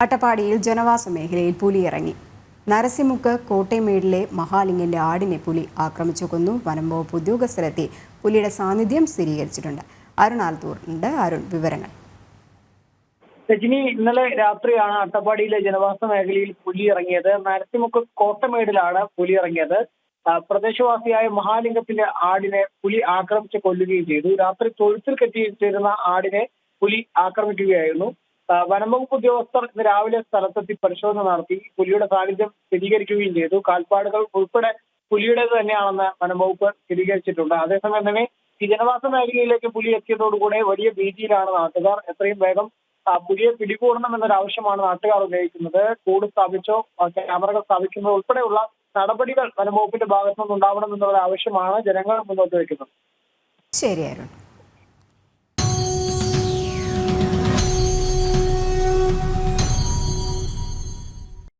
അട്ടപ്പാടിയിൽ ജനവാസ മേഖലയിൽ പുലി ഇറങ്ങി. നരസിമുക്ക് കോട്ടയമേടിലെ മഹാലിംഗന്റെ ആടിനെ പുലി ആക്രമിച്ചു കൊന്നു. വനം വകുപ്പ് ഉദ്യോഗസ്ഥരെത്തി പുലിയുടെ സാന്നിധ്യം സ്ഥിരീകരിച്ചിട്ടുണ്ട്. അരുൺ ആലത്തൂരുണ്ട്. അരുൺ, വിവരങ്ങൾ. രജനി, ഇന്നലെ രാത്രിയാണ് അട്ടപ്പാടിയിലെ ജനവാസ മേഖലയിൽ പുലി ഇറങ്ങിയത്. നരസിമുക്ക് കോട്ടമേടിലാണ് പുലി ഇറങ്ങിയത്. പ്രദേശവാസിയായ മഹാലിംഗത്തിന്റെ ആടിനെ പുലി ആക്രമിച്ച് കൊല്ലുകയും ചെയ്തു. രാത്രി തൊഴുത്തിൽ കെട്ടിയിട്ടിരുന്ന ആടിനെ പുലി ആക്രമിക്കുകയായിരുന്നു. വനംവകുപ്പ് ഉദ്യോഗസ്ഥർ ഇന്ന് രാവിലെ സ്ഥലത്തെത്തി പരിശോധന നടത്തി പുലിയുടെ സാന്നിധ്യം സ്ഥിരീകരിക്കുകയും ചെയ്തു. കാൽപ്പാടുകൾ ഉൾപ്പെടെ പുലിയുടേത് തന്നെയാണെന്ന് വനംവകുപ്പ് സ്ഥിരീകരിച്ചിട്ടുണ്ട്. അതേസമയം തന്നെ ഈ ജനവാസ മേഖലയിലേക്ക് പുലി എത്തിയതോടുകൂടെ വലിയ ഭീതിയിലാണ് നാട്ടുകാർ. എത്രയും വേഗം പുലിയെ പിടികൂടണം എന്നൊരാവശ്യമാണ് നാട്ടുകാർ ഉന്നയിക്കുന്നത്. കൂട് സ്ഥാപിച്ചോ ക്യാമറകൾ സ്ഥാപിക്കുന്നതോ ഉൾപ്പെടെയുള്ള നടപടികൾ വനംവകുപ്പിന്റെ ഭാഗത്തു നിന്നുണ്ടാവണം എന്നുള്ള ആവശ്യമാണ് ജനങ്ങൾ മുന്നോട്ട് വയ്ക്കുന്നത്. ശരി, അരുൺ.